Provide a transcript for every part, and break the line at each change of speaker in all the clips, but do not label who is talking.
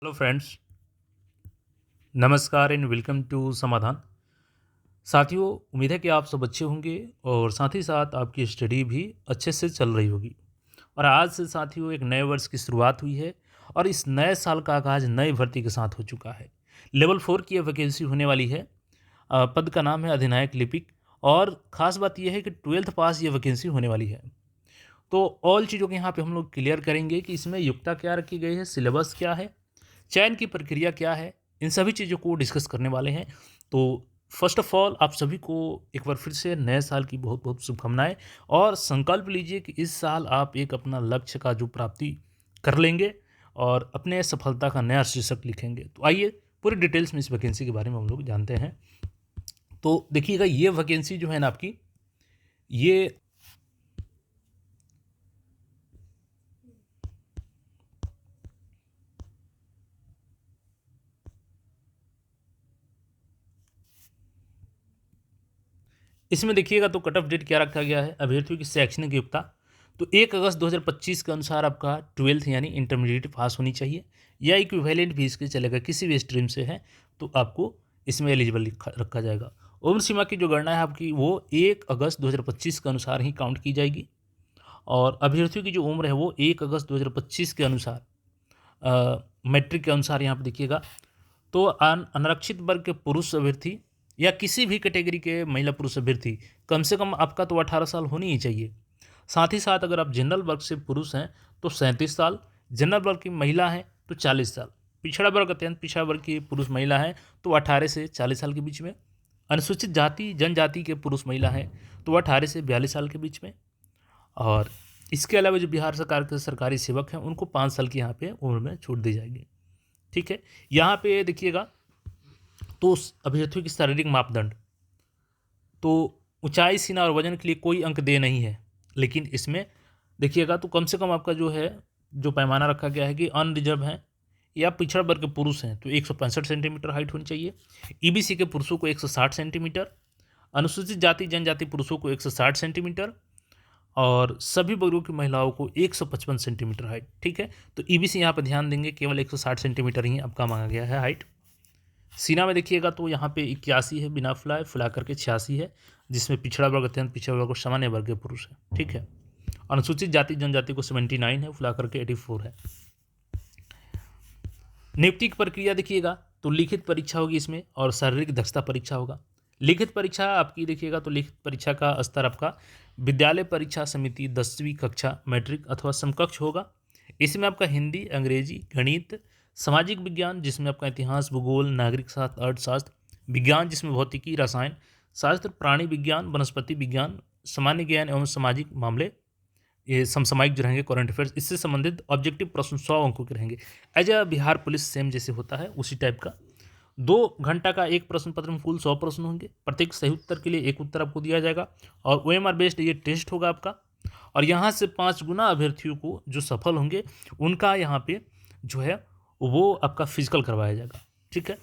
Hello friends, नमस्कार and welcome to समाधान। साथियों, उम्मीद है कि आप सब अच्छे होंगे और साथ ही साथ आपकी स्टडी भी अच्छे से चल रही होगी। और आज से साथियों एक नए वर्ष की शुरुआत हुई है और इस नए साल का आगाज़ नई भर्ती के साथ हो चुका है। लेवल 4 की यह वैकेंसी होने वाली है। पद का नाम है अधिनायक लिपिक और ख़ास बात यह है कि 12th पास ये वैकेंसी होने वाली है। तो ऑल चीज़ों के यहाँ पे हम लोग क्लियर करेंगे कि इसमें योग्यता क्या रखी गई है, सिलेबस क्या है, चयन की प्रक्रिया क्या है, इन सभी चीज़ों को डिस्कस करने वाले हैं। तो फर्स्ट ऑफ ऑल आप सभी को एक बार फिर से नए साल की बहुत बहुत शुभकामनाएं और संकल्प लीजिए कि इस साल आप एक अपना लक्ष्य का जो प्राप्ति कर लेंगे और अपने सफलता का नया शीर्षक लिखेंगे। तो आइए पूरी डिटेल्स में इस वैकेंसी के बारे में हम लोग जानते हैं। तो देखिएगा ये वैकेंसी जो है ना आपकी, ये इसमें देखिएगा तो कट ऑफ डेट क्या रखा गया है अभ्यर्थियों की शैक्षणिक योग्यता। तो 1 अगस्त 2025 के अनुसार आपका 12th यानी इंटरमीडिएट पास होनी चाहिए या इक्विवेलेंट भी इसके चलेगा, किसी भी स्ट्रीम से है तो आपको इसमें एलिजिबल रखा जाएगा। उम्र सीमा की जो गणना है आपकी वो 1 अगस्त 2025 के अनुसार ही काउंट की जाएगी और अभ्यर्थियों की जो उम्र है वो 1 अगस्त 2025 के अनुसार मैट्रिक के अनुसार यहाँ पर देखिएगा तो अनारक्षित वर्ग के पुरुष अभ्यर्थी या किसी भी कैटेगरी के महिला पुरुष अभ्यर्थी कम से कम आपका तो 18 साल होनी ही चाहिए। साथ ही साथ अगर आप जनरल वर्ग से पुरुष हैं तो 37 साल, जनरल वर्ग की महिला हैं तो 40 साल, पिछड़ा वर्ग अत्यंत पिछड़ा वर्ग की पुरुष महिला है तो 18 से 40 साल के बीच में, अनुसूचित जाति जनजाति के पुरुष महिला हैं तो 18 से 42 साल के बीच में। और इसके अलावा जो बिहार सरकार के सरकारी सेवक हैं उनको 5 साल की यहाँ पे उम्र में छूट दी जाएगी। ठीक है, यहाँ पे देखिएगा तो अभ्यर्थियों की शारीरिक मापदंड, तो ऊंचाई, सीना और वजन के लिए कोई अंक दे नहीं है, लेकिन इसमें देखिएगा तो कम से कम आपका जो है जो पैमाना रखा गया है कि अनरिजर्व हैं या पिछड़ा वर्ग के पुरुष हैं तो 165 सेंटीमीटर हाइट होनी चाहिए। ईबीसी के पुरुषों को 160 सेंटीमीटर, अनुसूचित जाति जनजाति पुरुषों को 160 सेंटीमीटर और सभी वर्गों की महिलाओं को 155 सेंटीमीटर हाइट। ठीक है, तो ईबीसी यहाँ पर ध्यान देंगे, केवल 160 सेंटीमीटर ही आपका मांगा गया है हाइट। सीना में देखिएगा तो यहाँ पे 81 है बिना फुलाए, फुला करके 86 है, जिसमें पिछड़ा वर्ग अत्यंत पिछड़ा वर्ग और सामान्य वर्ग के पुरुष है। ठीक है, अनुसूचित जाति जनजाति को 79 है, फुला करके 84 है। नियुक्ति की प्रक्रिया देखिएगा तो लिखित परीक्षा होगी इसमें और शारीरिक दक्षता परीक्षा होगा। लिखित परीक्षा आपकी देखिएगा तो लिखित परीक्षा का स्तर आपका विद्यालय परीक्षा समिति 10वीं कक्षा मैट्रिक अथवा समकक्ष होगा। इसमें आपका हिंदी, अंग्रेजी, गणित, सामाजिक विज्ञान जिसमें आपका इतिहास, भूगोल, नागरिक शास्त्र, अर्थशास्त्र, विज्ञान जिसमें भौतिकी, रसायन शास्त्र, प्राणी विज्ञान, वनस्पति विज्ञान, सामान्य ज्ञान एवं सामाजिक मामले, ये समसामयिक जो रहेंगे करंट अफेयर्स, इससे संबंधित ऑब्जेक्टिव प्रश्न 100 अंकों के रहेंगे। As a Bihar police same जैसे होता है उसी टाइप का 2 घंटा का एक प्रश्न पत्र में कुल 100 प्रश्न होंगे। प्रत्येक सही उत्तर के लिए एक उत्तर आपको दिया जाएगा और OMR बेस्ड ये टेस्ट होगा आपका। और यहाँ से 5 गुना अभ्यर्थियों को जो सफल होंगे उनका यहाँ पे जो है वो आपका फिजिकल करवाया जाएगा। ठीक है,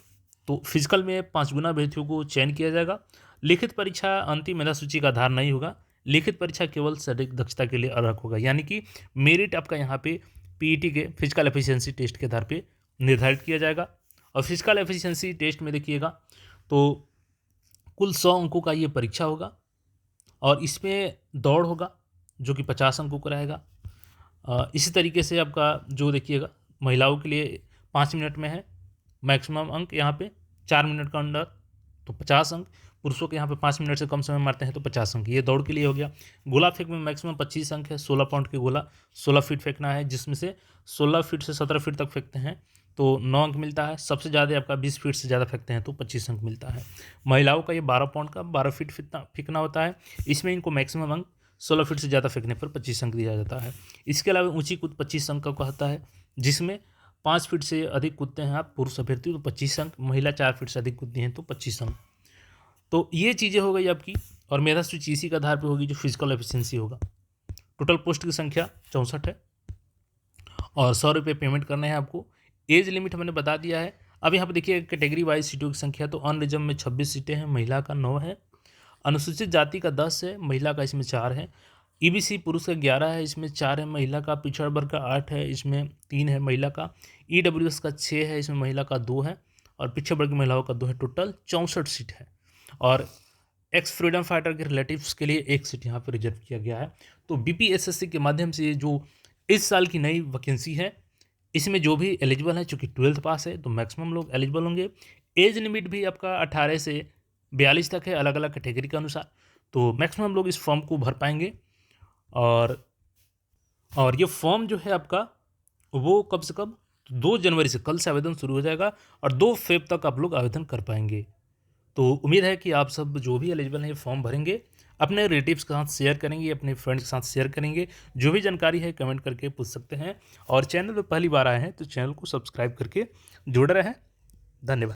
तो फिजिकल में 5 गुना अभ्यर्थियों को चयन किया जाएगा। लिखित परीक्षा अंतिम मेधा सूची का आधार नहीं होगा, लिखित परीक्षा केवल शारीरिक दक्षता के लिए अलग होगा, यानी कि मेरिट आपका यहाँ पे पीईटी के फिजिकल एफिशिएंसी टेस्ट के आधार पे निर्धारित किया जाएगा। और फिजिकल एफिशिएंसी टेस्ट में देखिएगा तो कुल 100 अंकों का ये परीक्षा होगा और इसमें दौड़ होगा जो कि 50 अंकों का रहेगा। इसी तरीके से आपका जो देखिएगा महिलाओं के लिए 5 मिनट में है मैक्सिमम अंक, यहाँ पे 4 मिनट का अंडर तो 50 अंक, पुरुषों के यहाँ पे 5 मिनट से कम समय मारते हैं तो 50 अंक। ये दौड़ के लिए हो गया। गोला फेंक में मैक्सिमम 25 अंक है, 16 पाउंड के गोला 16 फीट फेंकना है, जिसमें से 16 फीट से 17 फीट तक फेंकते हैं तो 9 अंक मिलता है। सबसे ज़्यादा आपका 20 फीट से ज़्यादा फेंकते हैं तो 25 अंक मिलता है। महिलाओं का ये 12 पाउंड का 12 फीट फेंकना होता है, इसमें इनको मैक्सिमम अंक 16 फीट से ज़्यादा फेंकने पर 25 अंक दिया जाता है। इसके अलावा ऊंची कूद 25 अंक का होता है, जिसमें 5 फीट से अधिक कूदते हैं आप पुरुष अभ्यर्थी तो 25 अंक, महिला 4 फीट से अधिक कूदती हैं तो 25 अंक। तो ये चीज़ें हो गई आपकी। और मेधा सूची इसी के आधार पर होगी जो फिजिकल एफिशिएंसी होगा। टोटल पोस्ट की संख्या 64 है और 100 रुपये पेमेंट करने हैं आपको। एज लिमिट मैंने बता दिया है। अब यहाँ पर देखिए कैटेगरी वाइज सीटों की संख्या, तो अनरिजर्व में 26 सीटें हैं, महिला का 9 है, अनुसूचित जाति का 10 है, महिला का इसमें 4 है, ईबीसी पुरुष का 11 है, इसमें 4 है महिला का। पिछड़ा वर्ग का 8 है, इसमें 3 है महिला का। ईडब्ल्यूएस का 6 है, इसमें महिला का 2 है और पिछड़े वर्ग की महिलाओं का 2 है। टोटल 64 सीट है और एक्स फ्रीडम फाइटर के रिलेटिव्स के लिए 1 सीट यहाँ पर रिजर्व किया गया है। तो बीपीएसएससी के माध्यम से जो इस साल की नई वैकेंसी है, इसमें जो भी एलिजिबल है, चूँकि 12th पास है तो मैक्सिमम लोग एलिजिबल होंगे। एज लिमिट भी आपका 18 से 42 तक है, अलग अलग कैटेगरी के अनुसार। तो मैक्सिमम लोग इस फॉर्म को भर पाएंगे और ये फॉर्म जो है आपका वो कब से कब 2 जनवरी से, कल से आवेदन शुरू हो जाएगा और 2 फेब तक आप लोग आवेदन कर पाएंगे। तो उम्मीद है कि आप सब जो भी एलिजिबल हैं ये फॉर्म भरेंगे, अपने रिलेटिव्स के साथ शेयर करेंगे, अपने फ्रेंड्स के साथ शेयर करेंगे। जो भी जानकारी है कमेंट करके पूछ सकते हैं और चैनल पर पहली बार आए हैं तो चैनल को सब्सक्राइब करके जुड़े रहें। धन्यवाद।